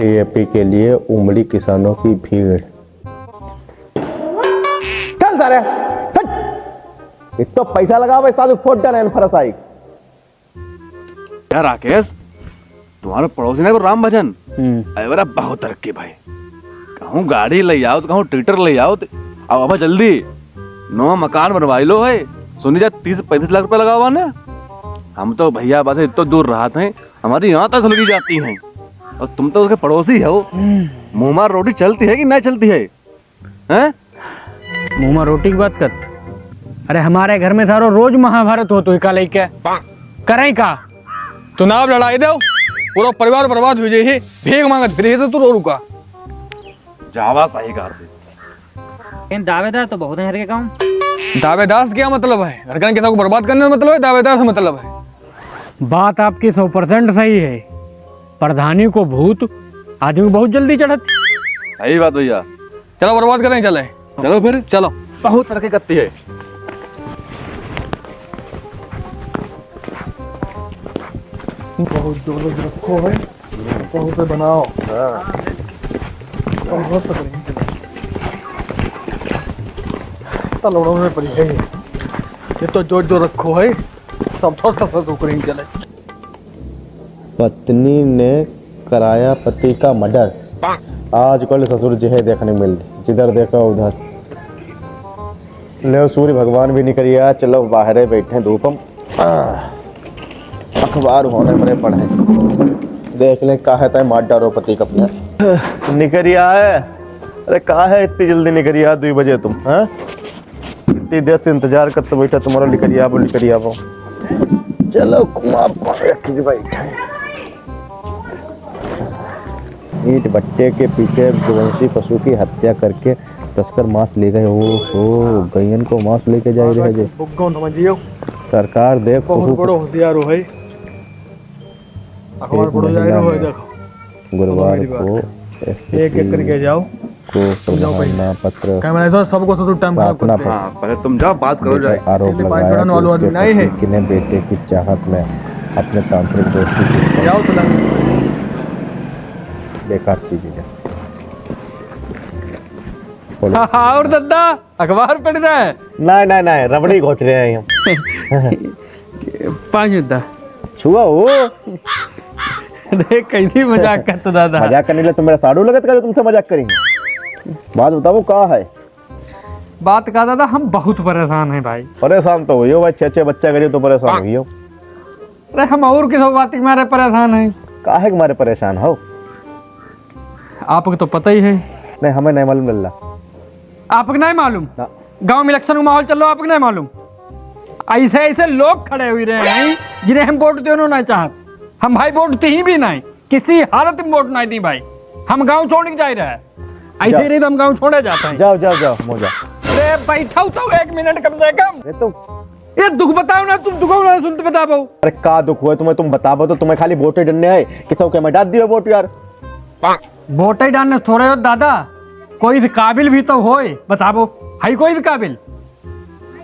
TAP के लिए उमड़ी किसानों की भीड़। चल सारे तो पैसा लगा भाई साधु फोट डाले फरसाई। यार राकेश, तुम्हारे पड़ोसी ने को राम भजन अरे बहुत तरक्की भाई। कहूँ गाड़ी ले आओ तो कहूँ ट्रैक्टर ले आओ तो अब जल्दी नो मकान बनवाई लो है। सुनी जा 30-35 लाख रुपए लगा हुआ ने। हम तो भैया बस इतना दूर रहा थे, हमारी यहाँ तक लगी जाती हैं और तुम तो उसके पड़ोसी हो। मुँह मार रोटी चलती है कि नहीं चलती है? हैं? मुँह मार रोटी की बात कर। अरे हमारे घर में थारो रोज महाभारत हो तो का लेके करें का चुनाव लड़ाई दो, पूरा परिवार बर्बाद हो जाए। भीख मांगत फिर तो तू रो रुका जावा सही कर दे। दावेदार तो बहुत है हर के काम। दावेदार से क्या मतलब है? घर के किसी को बर्बाद करने का मतलब है, दावेदार से मतलब है। बात आपकी 100% सही है। प्रधानी को भूत आदमी बहुत जल्दी चढ़त। सही बात भैया। चलो बर्बाद करें, चले चलो फिर चलो। बहुत तरक्की करती है। बहुत जोर रखो है, बहुत बनाओ। बहुत तलोड़ों में पड़ी है ये तो जो रखो है सब थोड़ा सा करेंगे चले। पत्नी ने कराया पति का मर्डर। आजकल ससुर जिहे देखने मिलती, जिधर देखो उधर। ले सूर्य भगवान भी नहीं करिया, चलो बाहर बैठे धूपम अखबार होने पड़े पढ़े देख ले का है मार डारो पति का अपने निकरिया है। अरे का है इतनी जल्दी निकरिया 2 बजे तुम हैं? इतनी देर से इंतजार करते बैठा तुम्हारा निकरिया वो। चलो कुआं रखी बैठे। ईंट भट्टे के पीछे गोवंशी पशु की हत्या करके तस्कर मांस ले गए। ओ गैयन को मांस लेके जा रहे हैं। समझियो सरकार देख बहुत बड़ो होशियार हो है। अखबार पढ़ो जा रहे हो देखो। गुरुवार को एक करके जाओ को पत्र कैमरा तो सबको तो टाइम खराब करते हैं। हाँ, पहले तुम जाओ बात करो जाए। आरोप लगाया कि ने बेटे की चाहत में अपने तांत्रिक दोस्ती की जाओ तो बेकार चीजें और दादा अखबार पढ़ रहा है। नहीं रबड़ी घोट रहे हैं हम। 5 मिनट छुआ हो देख कैसी मजाक करते दादा। मजाक करने के लिए तुम मेरा साड़ू लगत का तुमसे मजाक करेंगे। बात बताओ का है? बात का दादा हम बहुत परेशान हैं भाई। परेशान तो हुई हो भाई, 6 बच्चा करे तो परेशान हुई हो। अरे हम और किस बात के मारे परेशान हैं? काहे के मारे परेशान हो? आपको तो पता ही है। नहीं हमें नहीं मालूम लल्ला। आपको नहीं मालूम? गांव में इलेक्शन का माहौल चल रहा है, आपको नहीं मालूम? ऐसे ऐसे लोग खड़े हुए रहे हैं जिन्हें हम वोट देना नहीं चाहते। हम भाई वोट दी भी नहीं, किसी हालत में वोट नहीं दी भाई। हम गांव छोड़ के जा रहे हैं। ऐसे नहीं तो हम गांव छोड़े जाते हैं। जाओ मोजा। अरे बैठा तो 1 मिनट कम से कम। ये दुख बताओ ना, तुम दुखों ना सुनते बताओ। अरे का दुख हुआ तुम्हें? तुम बताओ तो तुम्हें खाली वोट डरने आए किसी के मैं डाल दियो वोट यार। वोट ही डालने थोड़े हो दादा, कोई काबिल भी तो होए बताओ। है कोई काबिल?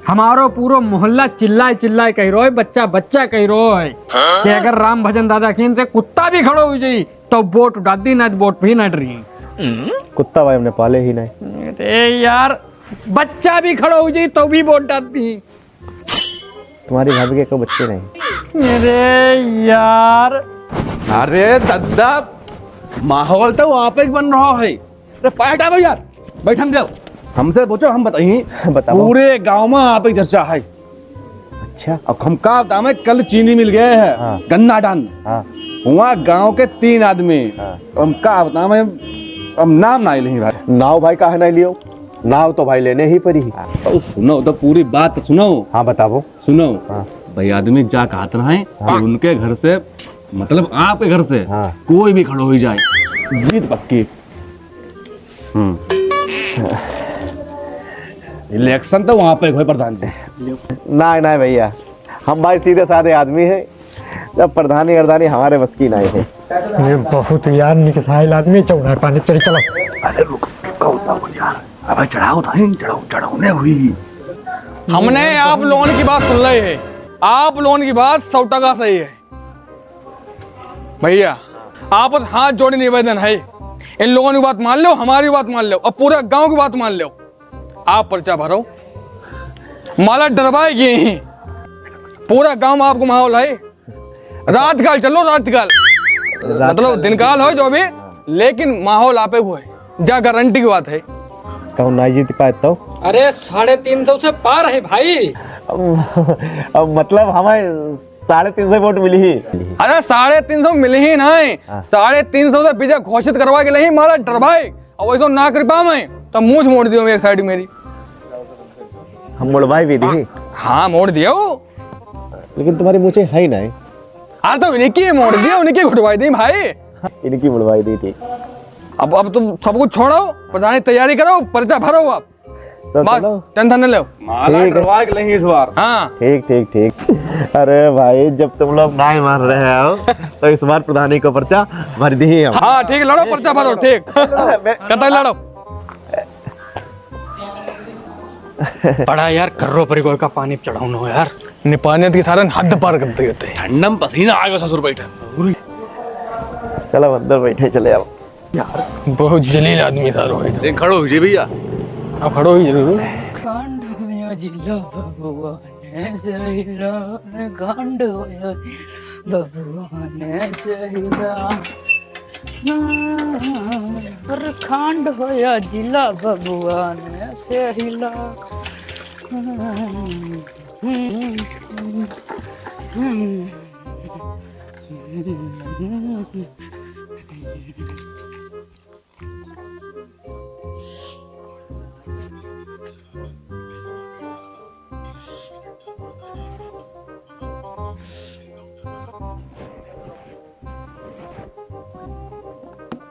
हमारो पूरा मोहल्ला चिल्लाए कह रहा है, बच्चा कह रहा है कि अगर राम भजन दादा की से कुत्ता भी खड़ो हो जाए तो वोट डाल दी, ना वोट भी ना डरी। कुत्ता भाई हमने पाले ही नहीं। अरे यार बच्चा भी खड़ो हो जाए तो भी वोट डाल दी। तुम्हारी भाभी के कोई बच्चे नहीं? अरे यार अरे दादा माहौल तो वहाँ पे बन रहा है। अरे पायटा यार बैठन जाओ, हमसे पूछो हम बताइए। बताओ। पूरे गांव में आप एक चर्चा है। अच्छा अब हम का बताओ में कल चीनी मिल गए है। हाँ। गन्ना डान। हाँ। वहाँ गांव के 3 आदमी। हाँ। हम का बताओ में अब नाम नहीं लेंगे भाई। नाव भाई काहे नहीं लियो? नाव तो भाई लेने ही पड़ी। तो सुनो तो पूरी बात सुनो। हाँ बताओ। सुनो हाँ। भाई आदमी जा कहते हैं हाँ। उनके घर से मतलब आपके घर से हाँ। कोई भी खड़ो हो जाए जीत पक्की। इलेक्शन तो वहाँ पे हुए प्रधान थे। नहीं भैया, हम भाई सीधे साधे आदमी हैं। जब प्रधानी अर्धानी हमारे बस की नहीं है। ये बहुत यार निकसाइल आदमी चौड़ा पानी तेरे चलो। अरे रुक यार, अब चढ़ाओ चढ़ाने हुई। हमने आप लोन की बात सुन ली है। आप लोन की बात 100% सही है भैया। आपस हाथ जोड़े निवेदन है, इन लोगों की बात मान लो, हमारी बात मान लो, अब पूरे गांव की बात मान लो। आप पर्चा भरो, माला डरवाएगी यहीं, पूरा गांव में आपको माहौल है। रात काल चलो, रात काल मतलब दिन काल हो जो भी, लेकिन माहौल आपे हुए जा, गारंटी की बात है। कहूँ नहीं जीत पाता हूँ। अरे 350 से पार है भाई। अब मतलब हमें 350 वोट मिली ही। अरे 350 मिले ही नहीं, 350 से पीछे घोषित करवा के नहीं मारा डरवाए, और वैसे ना कर पा मैं तो मुंह मोड़ दियो एक साइड मेरी। हम मुड़वाई भी दी। हाँ मोड़ दियो, लेकिन तुम्हारी मुझे है ही नहीं। हाँ तो इनकी मोड़ दिया, उनकी घुटवाई दी भाई। इनकी मुड़वाई दी थी। अब तुम सब कुछ छोड़ो, प्रधान की तैयारी करो, पर्चा भरो आप, तो बस चलो। टेंशन न लो। माला डरवा के नहीं इस बार। हाँ ठीक ठीक ठीक। अरे भाई जब तुम लोग नहीं मान रहे हो तो इस बार प्रधानी को पर्चा भर दी हम। हाँ ठीक, लड़ो पर्चा भरो, ठीक कतई लड़ो। बड़ा यार कर्रो परिगोल का पानी चढ़ाऊन हो यार, निपानियत की सारे हद पार करते होते हैं। ठंडम पसीना आएगा ससुर बैठे। चलो अंदर बैठे चले आओ। यार बहुत जलील आदमी सारो है। खड़ो हो जी भैया। आप खड़ो ही जरूर। कांड होया जिला भगवान सहिरा, कांड होया भगवान सहिरा, पर कांड होया जिला भगवान सहिला।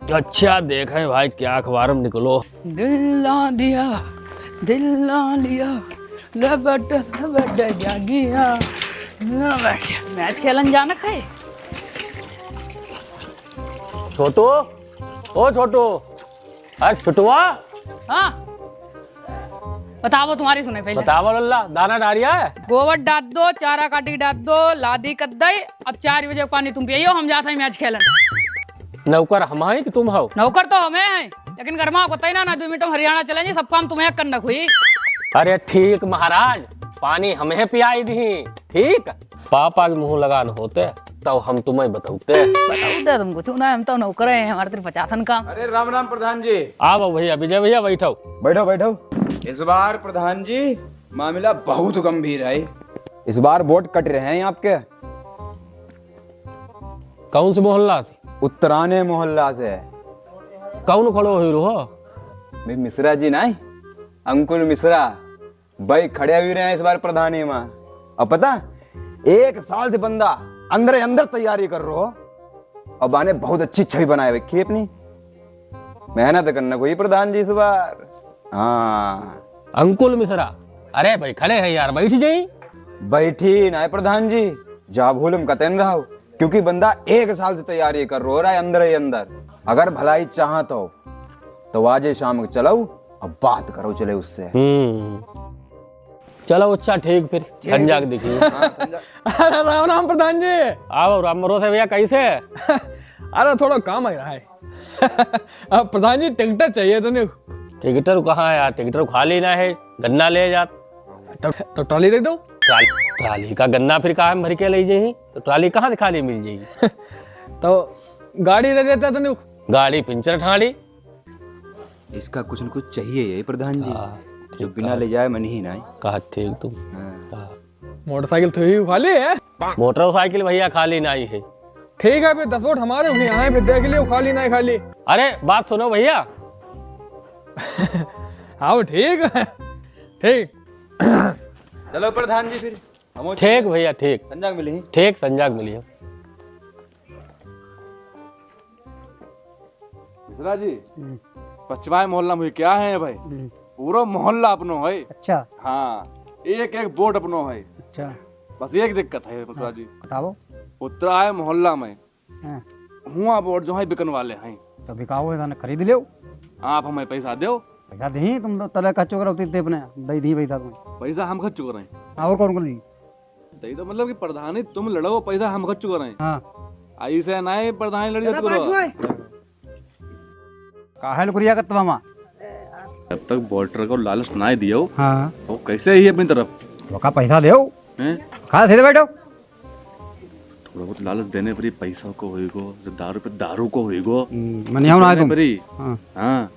अच्छा देखें भाई क्या अखबार में निकलो। दिल ला दिया, दिल ला लिया, लबट लबट जागिया, लबट। मैच खेलन जाना है। छोटू, ओ छोटू, अरे छोटुआ हाँ बताओ, तुम्हारी सुने पहले। बतावा लल्ला, दाना डारिया है। गोबर डाल दो, चारा काटी डाल दो, लादी कर दे। अब 4 बजे पानी तुम पियो, हम जाते हैं मैच खेलन। नौकर हम हैं कि तुम हो? नौकर तो हमें है, लेकिन घर में बताई ना 2 मिनट में हरियाणा चलेंगे, सब काम तुम्हें करना हुई। अरे ठीक महाराज, पानी हमें पियाई दी। ठीक पापा के मुंह लगान होते तो हम तुम्हें बताते। बताओ तुम कुछ ना, हम तो नौकर हैं, हमारे तेरे 50 काम। अरे राम राम प्रधान जी। आओ भैया, विजय भैया बैठो। बैठो बैठो। इस बार प्रधान जी मामला बहुत गंभीर है। इस बार वोट कट रहे हैं आपके। कौन से मोहल्ला से? उत्तराने मोहल्ला से। कौन खड़ो हो? मैं मिश्रा जी ना, अंकुल मिश्रा भाई खड़े हुए रहे हैं इस बार प्रधानी में। अब पता 1 साल से बंदा अंदर अंदर तैयारी कर रहा हो, अब आने बहुत अच्छी छवि बनाए रखी अपनी। मेहनत करना कोई प्रधान जी इस बार। हाँ अंकुल मिश्रा, अरे भाई खड़े हैं यार, बैठ जाई। बैठी ना प्रधान जी, जा भूलम कतन रहा, क्योंकि बंदा 1 साल से तैयारी कर रहा है अंदर ही अंदर। अगर भलाई चाहत हो तो आज शाम को चलो, अब बात करो चले उससे। चलो अच्छा ठीक, फिर संजाक देखिए। अरे राम राम प्रधान जी। आओ राम भरोसे भैया, कैसे? अरे थोड़ा काम आ रहा है। अब प्रधान जी टिकट चाहिए तो नहीं। टिकटर कहाँ है यार? टिकटर खाली ना है, गन्ना ले जात। तो ट्रॉली दे दो। ट्राली का गन्ना फिर कहाँ भर के ले जाई, तो ट्राली कहाँ से खाली मिल जाएगी? तो गाड़ी दे देता तो नहीं। गाड़ी पिंचर ठाड़ी। इसका कुछ न कुछ चाहिए ये प्रधान जी, हाँ, जो बिना ले जाए मन ही ना। कहा ठीक तुम। मोटरसाइकिल तो ही खाली है। मोटरसाइकिल भैया खाली नहीं है। ठीक है, फिर 10 वोट हमारे भी यहाँ है, फिर देख लियो खाली नहीं खाली। अरे बात सुनो भैया। हाँ ठीक है, ठीक। चलो प्रधान जी फिर हम ठीक भैया ठीक, संजाग मिले ही। ठीक संजाग मिलिए। मिश्रा जी, पचवाए मोहल्ला में क्या है भाई? पूरा मोहल्ला अपनो है। अच्छा हाँ, एक एक वोट अपनो है। अच्छा बस एक दिक्कत है मिश्रा जी, बताओ। उत्तराय मोहल्ला में हाँ, हुआ वोट जो है बिकन वाले हैं। तो बिकाओ है खरीद लो। आप हमें पैसा दो। पैसा दी तुम तो तले कच्चो करो ते अपने दई दी पैसा तुम। पैसा हम खर्च कर रहे हैं। और कौन कर दी? तो मतलब कि प्रधानी तुम लड़ो, पैसा हम खर्च कर रहे हैं। हाँ ऐसे नहीं प्रधान लड़ी जाती करो। काहे लुकरिया करत मामा? जब तक वोटर को लालच ना दियो हाँ वो कैसे ही अपनी तरफ लोका पैसा दे हैं? खा थे बैठो। थोड़ा बहुत लालच देने पर ही पैसा को होएगो, जब दारू पे दारू को होएगो मनिया ना तुम पर ही हाँ। हाँ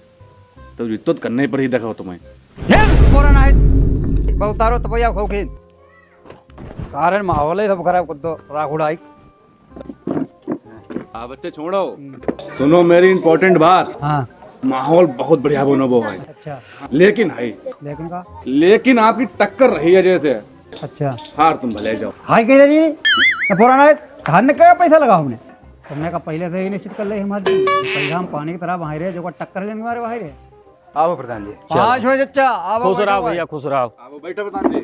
तो इतो करने पर ही देखो तुम्हें। कोरोना है बहुत तारो तपया खोखिन कारण माहौल है सब खराब कर दो राखुड़ाई। हाँ बच्चे छोड़ो, सुनो मेरी इम्पोर्टेंट बात। हाँ माहौल बहुत बढ़िया बनो वो है, अच्छा लेकिन है लेकिन का लेकिन आपकी टक्कर रही है जैसे अच्छा हार तुम भले जाओ। हाय कह जी तो पुराना है धान ने क्या पैसा लगा हमने तुमने का पहले से ही निश्चित कर ले हमारे पैसा हम पानी की तरह वहां रहे जो टक्कर लेने वाले वहां रहे। आओ प्रधान जी। पाँच हो चचा अब खुश रहो भैया, खुश रहो। आप बैठो प्रधान जी।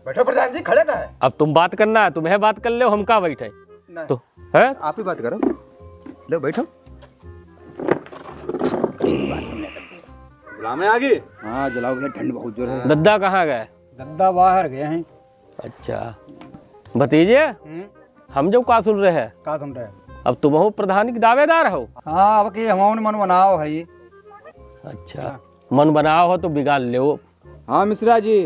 बैठो प्रधान जी, खड़े का है? अब तुम बात करना है, तुम्हें बात कर लो, हम का बैठे तो है। आप ही बात करो, लो बैठो। गुलाम है आगे। हाँ जलाओ भैया, ठंड बहुत जोर है। दद्दा कहाँ गए? दद्दा बाहर गए हैं। अच्छा भतीजे, हम जो का सुन रहे हैं, का सुन रहे अब तुम हो प्रधान की दावेदार हो। हाँ अब की हम मन बनाओ है ये। अच्छा मन बनाओ हो तो बिगाड़ लो। हाँ मिश्रा जी,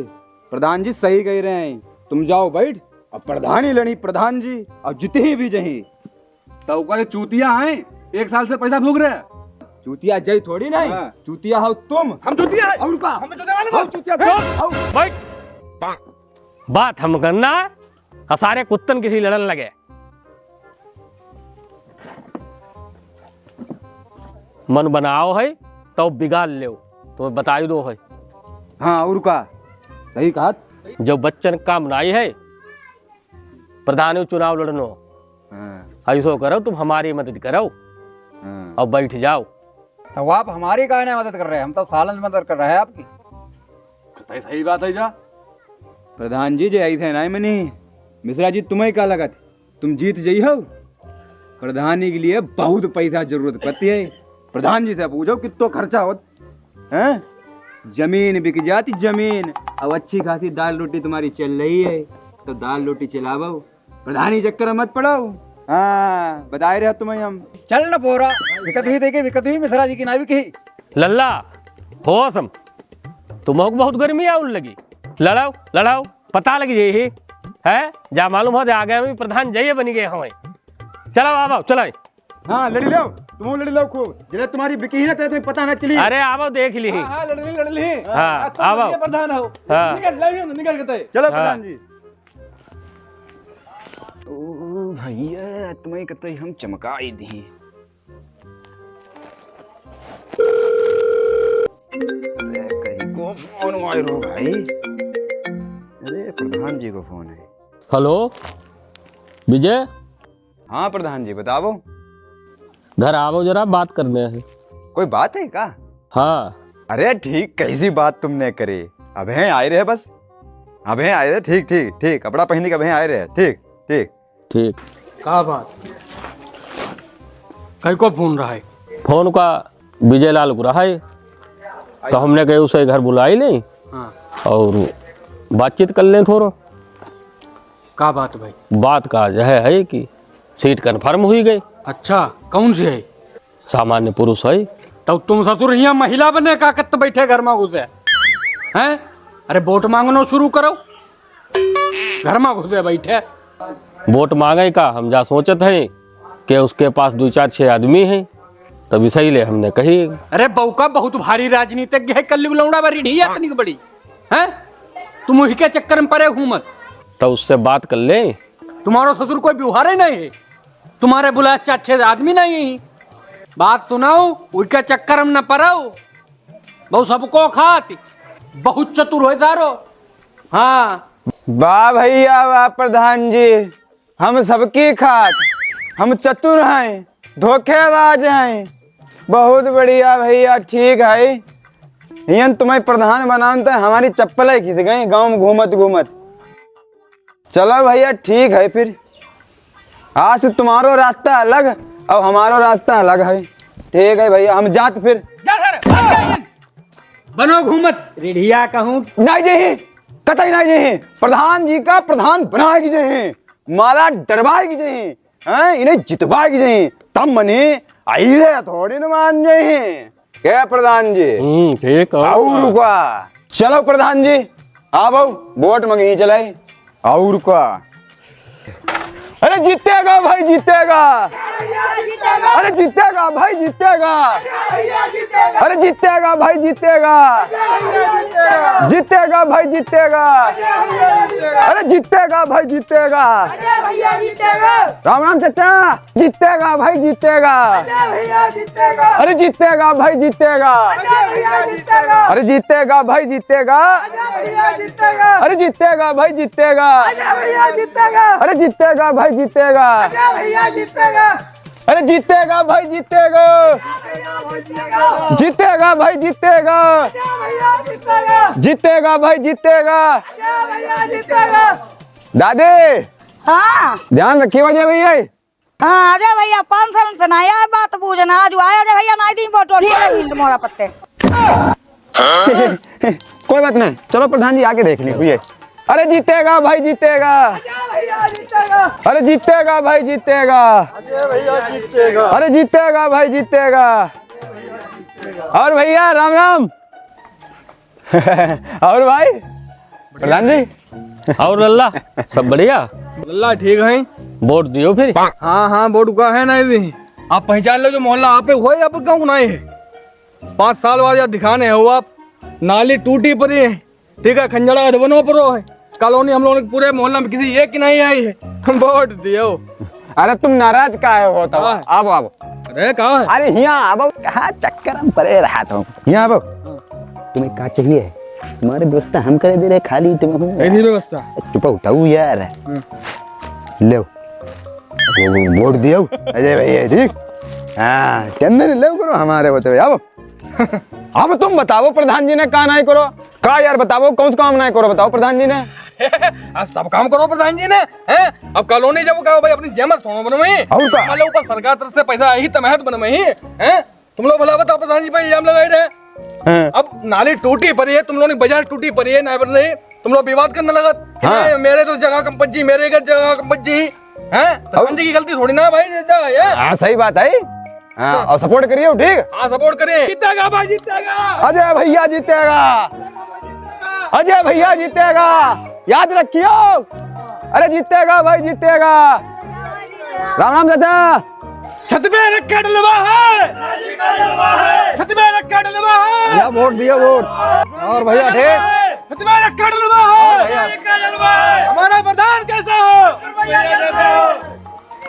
प्रधान जी सही कह रहे हैं। तुम जाओ बैठ, अब प्रधान ही लड़ी प्रधान जी, अब जितनी भी जही। तो का चूतिया हैं, एक साल से पैसा भोग रहे हैं। चूतिया जय थोड़ी नहीं, हाँ। चूतिया हो तुम। हम चूतिया हैं। और का हम चूतिया वाले हो। चूतिया बैठ, बात हम करना है और सारे कुत्तन किसी लड़न लगे। मन बनाओ है तो बिगाड़ लो, तुम्हें बता ही दो है। हाँ और का सही कहा। जो बच्चन काम नहीं है प्रधान चुनाव लड़नो, हाँ, ऐसो करो तुम हमारी मदद करो हाँ। और बैठ जाओ। तो आप हमारी काहे नहीं मदद कर रहे हैं? हम तो सालन से मदद कर रहे हैं आपकी। सही बात है जा। प्रधान जी जय थे ना मनी। मिश्रा जी तुम्हें क्या लगा तुम जीत जई हो? प्रधानी के लिए बहुत पैसा जरूरत पड़ती है। प्रधान जी से पूछो कितना खर्चा हो हैं? जमीन बिक जाती जमीन। अब अच्छी खासी दाल रोटी तुम्हारी चल रही है तो दाल रोटी चलावो, प्रधानी चक्कर मत पड़ो। हाँ बताए रहे तुम्हें हम। चल न पोरा विकत हुई देखे विकत हुई मिश्रा जी की ना भी कही। लल्ला हो सम तुम्हें बहुत गर्मी आउन लगी, लड़ाओ लड़ाओ पता लगी यही है। जा मालूम हो आगे में प्रधान जय बनी गए हमें। चलो आओ चलो। हाँ लड़ी लो, तुम लड़ी लो खूब, जिले तुम्हारी बिकी ही ना तुम्हें पता ना चली। अरे आओ देख ली। हाँ लड़ ली। हाँ आओ। प्रधान हो। हाँ निकल के चलो प्रधान जी। ओ भैया तुम्हें कतई हम चमकाई दी। अरे कहीं को फोन आए रो भाई। अरे प्रधान जी को फोन है। हेलो विजय। हाँ प्रधान जी बताओ। घर आओ जरा बात करने है। कोई बात है का? हाँ अरे ठीक, कैसी बात तुमने करी? अब हैं आए रहे बस, अब हैं आए रहे। ठीक ठीक ठीक, कपड़ा पहनने के अब हैं आए रहे। ठीक ठीक ठीक। का बात कई को फोन रहा है? फोन का विजय लाल को रहा है तो हमने कहे उसे घर बुलाई नहीं। हाँ और बातचीत कर लें थोड़ा। का बात भाई? बात का यह है कि सीट कन्फर्म हुई गई। अच्छा कौन सी है? सामान्य पुरुष है। तो तुम ससुर यहाँ महिला बने का कत बैठे घर में घुसे हैं? अरे वोट मांगना शुरू करो, घर में घुसे बैठे। वोट मांगे का हम जा सोचत हैं कि उसके पास 2-4-6 आदमी हैं, तभी सही ले हमने कही। अरे बउका बहुत भारी राजनीतिज्ञ है, कल्लू लौड़ा बड़ी ढीया इतनी बड़ी हैं? तुम वही के चक्कर में पड़े हूँ मत। तो उससे बात कर ले। तुम्हारा ससुर कोई व्यवहार ही नहीं है, तुम्हारे बुला 4-6 आदमी नहीं है। बात सुनाओ, उसके चक्कर में न पड़ो। बहुत सबको खाती, बहुत चतुर हो तारो। हाँ वाह भैया वाह प्रधान जी, हम सबकी खात, हम चतुर हैं, धोखेबाज हैं। बहुत बढ़िया भैया, ठीक है। यन तुम्हें प्रधान बनाने तो हमारी चप्पलें खींच गई गांव में घूमत घूमत। चलो भैया ठीक है, फिर आज से तुम्हारो रास्ता अलग और हमारो रास्ता अलग है। ठीक है भैया, हम जात फिर। जा सर, बनो घूमत रेढ़िया कहूँ नहीं जी, कतई नहीं जी, प्रधान जी का प्रधान बनाएगी जी। माला डरवाई की नहीं हैं इन्हें जितवाई की नहीं तब मनी ऐसे थोड़ी न मान जाए क्या प्रधान जी ठीक और का चलो प्रधान जी आओ वोट मंगी चलाई और का अरे जीतेगा भाई जीतेगा अरे जीतेगा भाई जीतेगा अरे जीतेगा भाई जीतेगा जीतेगा भाई जीतेगा अरे जीतेगा भाई जीतेगा राम राम चाचा जीतेगा भाई जीतेगा अरे जीतेगा भाई जीतेगा अरे जीतेगा भाई जीतेगा अरे जीतेगा भाई जीतेगा अरे जीतेगा भाई जीतेगा अरे जीतेगा भाई जीतेगा जीतेगा भाई जीतेगा जीतेगा भाई जीतेगा दादी हाँ ध्यान रखिए वजह भैया हाँ आजा भैया 5 साल से ना आया बात पूछना आज आया जा भैया ना दी फोटो मोरा पत्ते कोई बात नहीं चलो प्रधान जी आके देख ली भैया अरे जीतेगा भाई जीतेगा अरे जीतेगा भाई जीतेगा अरे जीतेगा भाई जीतेगा और भैया राम राम और भाई प्रधान जी और लल्ला सब बढ़िया लल्ला ठीक है वोट दियो फिर हाँ हाँ बोर्ड का है ना भी आप पहचान लो जो मोहल्ला आप हो आप गाँव नहीं है 5 साल बाद यार दिखाने हो आप नाली टूटी पड़ी है ठीक है खंजड़ा बनो पड़ो है कॉलोनी हम लोगों ने पूरे मोहल्ला में किसी एक की नहीं आई है वोट दियो अरे तुम नाराज काहे हो तब अब अब अरे कहाँ है अरे यहाँ अब कहाँ चक्कर हम परे रहा था यहाँ अब तुम्हें क्या चाहिए तुम्हारे व्यवस्था हम करे दे रहे खाली तुम्हें ऐसी व्यवस्था चुप उठाऊ यार ले वोट दियो अजय भैया ठीक हाँ टेंशन ले करो हमारे बताओ अब तुम बताओ प्रधान जी ने कहा नहीं करो का यार बताओ कौन सा काम नहीं करो बताओ प्रधान जी ने आज सब काम करो प्रधान जी ने हैं अब कॉलोनी जब कहो भाई अपनी जेमत सोनो बनवाई और का मान लो ऊपर सरकार तरफ से पैसा आई तमहत बनवाई हैं तुम लोग भला बताओ प्रधान जी पे इल्जाम लगाए रहे अब नाली टूटी पड़ी है तुम लोगों ने बाजार टूटी पड़ी है नहीं बन रही तुम लोग विवाद करने लगा मेरे तो जगह कम बची मेरे घर जगह कम बची हैं प्रधान जी की गलती थोड़ी ना भाई हाँ सही बात है हाँ और सपोर्ट करिए ठीक हाँ सपोर्ट करें जीतेगा भाई जीतेगा अजय भैया जीतेगा अजय भैया जीतेगा याद रखियो अरे जीतेगा भाई जीतेगा राम राम चाचा छत पे रखा डलवा है छत पे रखा डलवा है भैया वोट दियो वोट और भैया ठीक छत पे रखा डलवा है हमारा प्रधान कैसा हो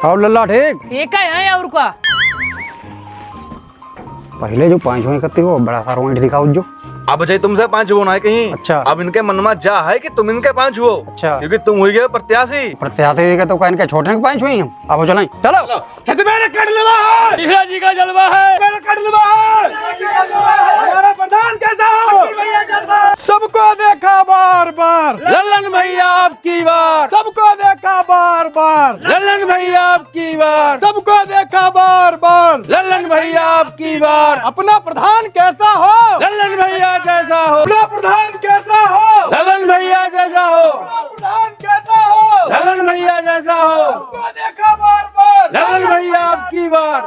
और लल्ला ठीक ठीक है और का पहले जो 5 इकट्ठे हो बड़ा सारा ईंट दिखाओ जो अब जय तुमसे 5 वो ना है कहीं अच्छा। अब इनके मन में जा है कि तुम इनके 5 हो अच्छा। क्योंकि तुम हुई गए प्रत्याशी प्रत्याशी के तो कहीं के छोटे के 5 हुई हम अब चलें चलो छत पे रखा डलवा है तीसरा जी का जलवा है हमारा प्रधान कैसा हो सबको देखा बार बार लल्लन भैया आपकी बार सबको देखा बार बार लल्लन भैया आपकी बार सबको देखा बार बार लल्लन भैया आपकी बार अपना प्रधान कैसा हो लल्लन भैया कैसा हो अपना प्रधान कैसा हो लल्लन भैया जैसा हो प्रधान कैसा हो लल्लन भैया जैसा हो सबको देखा बार बार लल्लन भैया आपकी बार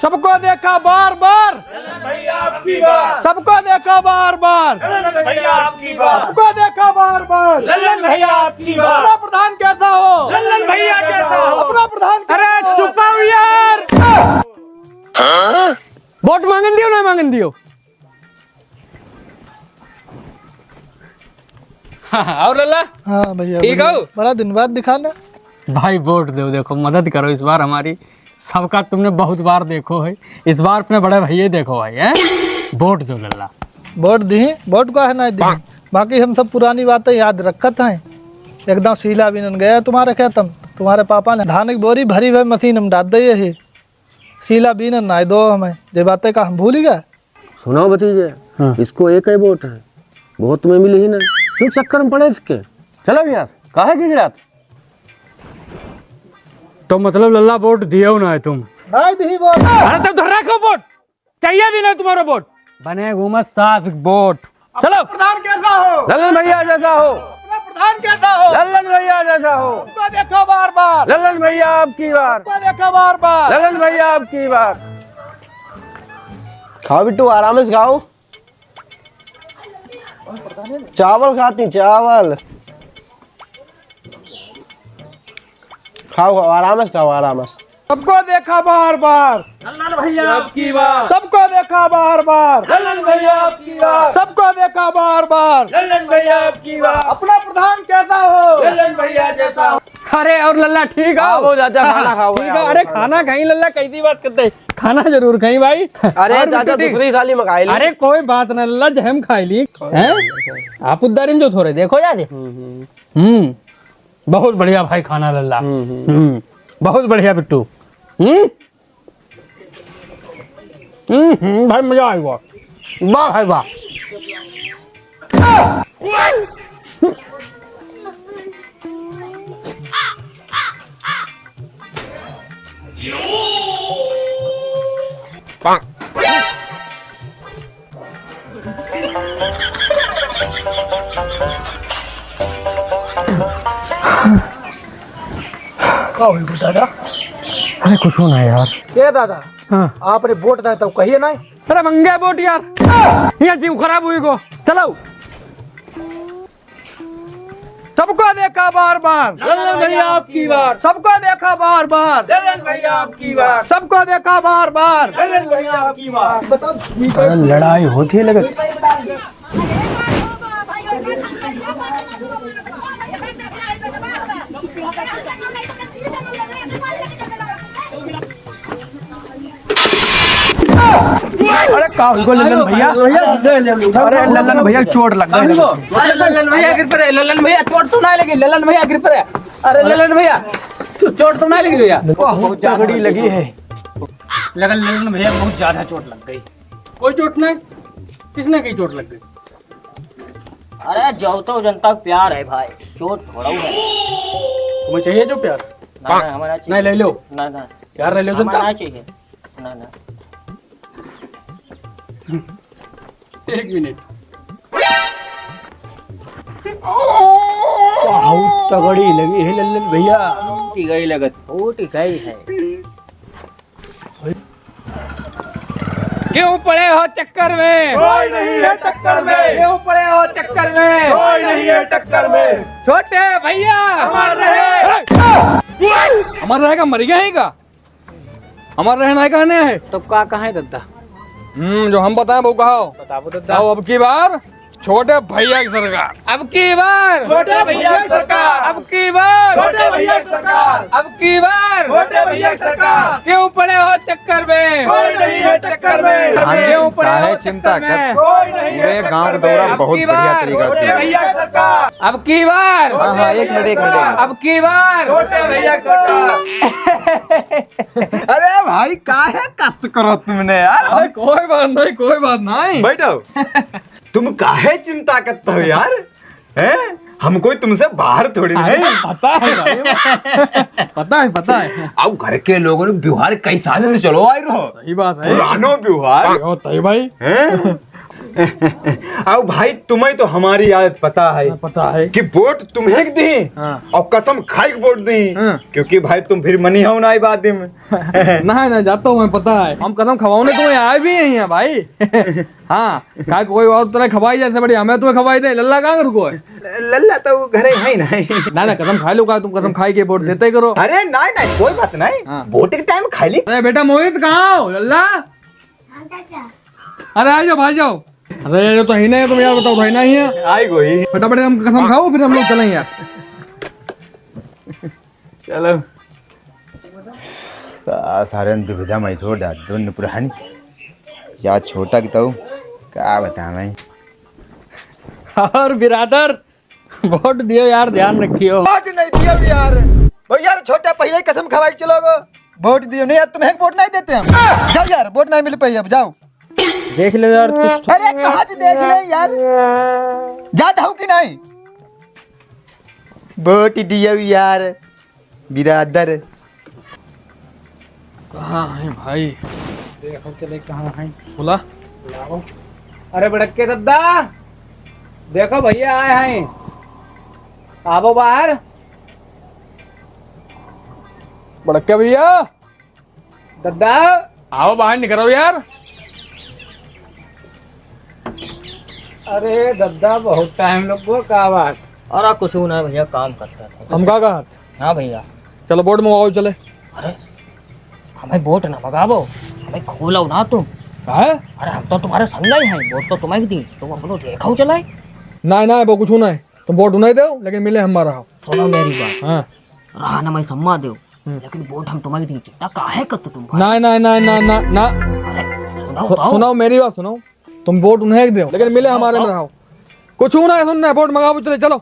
सबको देखा बार बार सबको देखा बार बार सबको देखा बार बार लल्लन भैया आपकी बार अपना प्रधान कैसा हो लल्लन भैया कैसा हो अपना प्रधान अरे चुपाओ यार वोट मांगन दियो ना मांगन दियो और लल्ला हाँ भैया ठीक बढ़िया। हो बड़ा दिन बाद दिखाना भाई वोट दो देखो मदद करो इस बार हमारी सबका तुमने बहुत बार देखो है इस बार अपने बड़े भैया देखो भाई हैं वोट दो लल्ला वोट दी वोट का है ना दी बाकी हम सब पुरानी बातें याद रखत हैं एकदम शीला बिनन गया तुम्हारे खेतम तुम्हारे पापा ने धान की बोरी भरी हुई मशीन हम डाल दी है शीला बिनन ना दो हमें ये बातें का हम भूल ही गए सुनो भतीजे इसको एक ही वोट है वोट तुम्हें मिली ही नहीं क्यों चक्कर में पड़े इसके चलो यार काहे की गिरात तो मतलब लल्ला वोट दियो ना है तुम नहीं दी वोट अरे तब तो रखो वोट चाहिए भी नहीं तुम्हारा वोट बने घूमत सास वोट। चलो प्रधान कैसा हो? ललन भैया जैसा हो, प्रधान कैसा हो? ललन भैया जैसा हो, सबको देखो बार बार, ललन भैया आपकी बार, सबको देखो बार बार। ललन भैया आपकी बार। खाओ बिट्टू, आराम से खाओ। चावल खाती, चावल खाओ, आराम से खाओ, आराम से। सबको देखा बार बार, ललन भैया आपकी बार, सबको देखा बार बार, ललन भैया आपकी बार, सबको देखा बार बार। ललन भैया आपकी बार, अपना प्रधान कैसा हो? ललन भैया जैसा हो। अरे और लल्ला ठीक है? आओ चाचा, खाना खाओ। ठीक है। अरे खाना कहीं लल्ला कैसी बात करते, खाना जरूर कहीं भाई। अरे और चाचा बिट्टू, दूसरी थाली मंगाई ली। अरे कोई बात ना लल्ला, जहम खाई ली हैं? आप उदारी में जो थोड़े देखो यार। बहुत बढ़िया भाई खाना लल्ला। बहुत बढ़िया बिट्टू। भाई मजा आएगा। वाह भाई वाह। दादा अरे कुछ होना है यार। ये दादा, हाँ आपने वोट दिया तो कहिए ना। अरे मंगे बोट यार, ये जीव खराब हुई को। चलो सबको देखा बार बार, ललन भैया आपकी बार, सबको देखा बार बार, ललन भैया आपकी बार, सबको देखा बार बार। ललन भैया आपकी बार। लड़ाई होती है लगे। अरे को ललन भैया, अरे ललन भैया चोट लग गई। ललन भैया गिर पड़े, ललन भैया चोट तो नहीं लगी, ललन भैया गिर पड़े। अरे ललन भैया चोट तो नहीं लगी भैया? बहुत तगड़ी लगी है। लगन ललन भैया बहुत ज्यादा चोट लग गई। कोई चोट नहीं, किसने की चोट लग गई? अरे जो तो जनता का प्यार है भाई, चोट थोड़ा है। तुम्हें चाहिए जो प्यार? ना ना हमारा चाहिए। नहीं ले लो ना ना यार, ले लो जनता। हमारा चाहिए। ना ना 1 मिनट। बहुत तगड़ी लगी है ललन भैया। टूटी गई लगत, टूटी गई है। क्यों पड़े हो चक्कर में? कोई नहीं है टक्कर में, क्यों पड़े हो चक्कर में? कोई नहीं है टक्कर में। छोटे भैया हमार रहे, हमारा रहेगा मर गया है का? हमारा रहना कहने है तो का कहाँ है दद्दा? जो हम बताएं वो कहो। बताओ दद्दा। आओ अब की बार छोटे भैया की सरकार। अब की बार छोटे भैया की सरकार, अब की बार छोटे भैया की सरकार, अब की बार छोटे भैया की सरकार। क्यों पड़े हो चक्कर में? कोई नहीं है टक्कर में, क्यों पड़े हो काहे चिंता चक्कर कर? में? कोई नहीं पूरे है गांव का टक्कर में। दौरा बहुत की बढ़िया बार तरीका छोटे से। भैया की सरकार, अब की बार हाँ हाँ, एक मिनट। अब की बार छोटे भैया की सरकार। अरे भाई काहे कष्ट करो तुमने यार। अरे कोई बात नहीं, कोई बात नहीं। बैठो। तुम काहे चिंता करते हो यार? हैं? हम कोई तुमसे बाहर थोड़ी नहीं। पता है भाई, पता है। अब घर के लोगों ने व्यवहार कई सालों से चलो आई रहो। सही बात है। पुरानो व्यवहार होता है भाई, हैं? अब भाई तुम्हें तो हमारी आदत पता है पता है। कि वोट तुम्हें दी और कसम खाई के वोट दी, क्योंकि भाई तुम फिर मनी हो ना बात में। नहीं नहीं जाता हूँ मैं, पता है। हम कदम खवाने तुम्हें आए भी नहीं है भाई। हाँ काय कोई और तुम्हें खवाई जैसे बड़ी हमें तुम्हें खवाई दे। लल्ला कहाँ रुको है? लल्ला तो घरे है नहीं। ना कदम खा लो का, तुम कदम खाई के वोट देते करो। अरे नहीं नहीं कोई बात नहीं, वोट के टाइम खा ली। अरे बेटा मोहित कहाँ हो? लल्ला अरे आ जाओ भाई जाओ। अरे ये तो ही नहीं है, तुम यार बताओ भाई नहीं है। आई कोई फटाफट हम कसम खाओ फिर हम लोग चलेंगे यार। चलो सारे दुविधा मैं थोड़ डाल पुरानी या छोटा की तो क्या बता मैं। और बिरादर वोट दियो यार, ध्यान रखियो। वोट नहीं दिया भी यार, भाई यार छोटा पहले ही कसम खवाई चलोगे। वोट दियो नहीं यार, तुम्हें वोट नहीं देते हम। जाओ यार, वोट नहीं मिल पाई, अब जाओ। देख लो यार कुछ। अरे कहाँ से देख ले यार, जा जाओ कि नहीं? वोट दियो यार बिरादर। कहाँ है भाई? देखो के देख कहाँ है। बोला अरे बड़के दद्दा, देखो भैया आए हैं, आवो बाहर। बड़के भैया, दद्दा आओ बाहर निकलो यार। अरे दद्दा बहुत टाइम लगो, का बात? और कुछ ना भैया, काम करता था। हम का कहा? हाँ भैया। चलो बोर्ड मंगाओ चले। अरे हमें बोट ना भगावो, हमें खोलो ना तुम। है? अरे हम तो तुम्हारे संग ही हैं, बोट तो तुम्हें दी, तुम अपनो देखो चलाए। ना वो कुछ ना है, तुम बोर्ड नहीं दो लेकिन मिले हमारा। सुनो मेरी बात। हाँ। रहा ना मैं सम्मा दो, लेकिन बोट हम तुम्हें दी, चिंता काहे करते तुम? ना। अरे सुनो तो। सुनाओ मेरी बात सुनाओ, तुम बोर्ड उन्हें दो लेकिन मिले हमारे में रहो। कुछ ना है, सुनना है, बोर्ड मंगाओ चले। चलो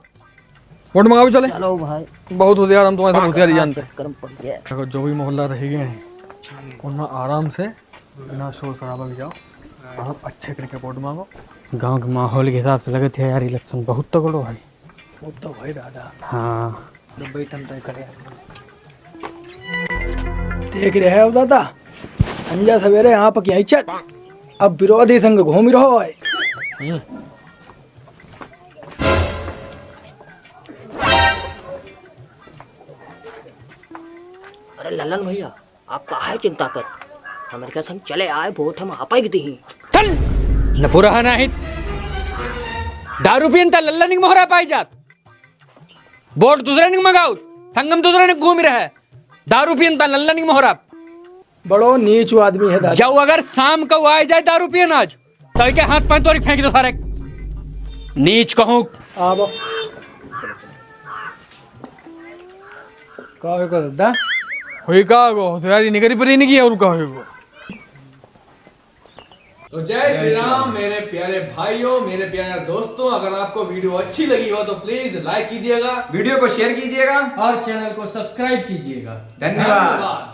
बोर्ड मंगाओ चले। चलो भाई, बहुत हो यार, हम तुम्हारे साथ होशियारी जानते हैं। कर्म पड़ गया। देखो जो भी मोहल्ला रह गए हैं उनमें आराम से बिना शोर शराबा के जाओ और अच्छे करके वोट मांगो। गांव के माहौल के हिसाब से लगे थे यार, इलेक्शन बहुत तगड़ो है। वो तो भाई दादा हाँ बैठन तय करे देख रहे हो दादा, संजय सवेरे यहाँ पर क्या चल, अब विरोधी संग घूम रहो है। अरे ललन भैया, आप काहे चिंता कर, हमारे संग चले आए, वोट हम आप ही दी। चल न पुरा नाही दारू पियन ता लल्ला निक मोहरा पाई जात, वोट दूसरे निक मंगाओ, संगम दूसरे निक घूम रहा है, दारू पियन ता लल्ला निक मोहरा। बड़ो नीच आदमी है दादा। जाओ अगर शाम को आ जाए दारू पियन आज, तो के हाथ पांव तोड़ी फेंक दो सारे। नीच कहूं आबो का को दादा होई का गो तो यार निगरी पर नहीं किया और का होई। तो जय श्री राम मेरे प्यारे भाइयों, मेरे प्यारे दोस्तों, अगर आपको वीडियो अच्छी लगी हो तो प्लीज लाइक कीजिएगा, वीडियो को शेयर कीजिएगा और चैनल को सब्सक्राइब कीजिएगा। धन्यवाद।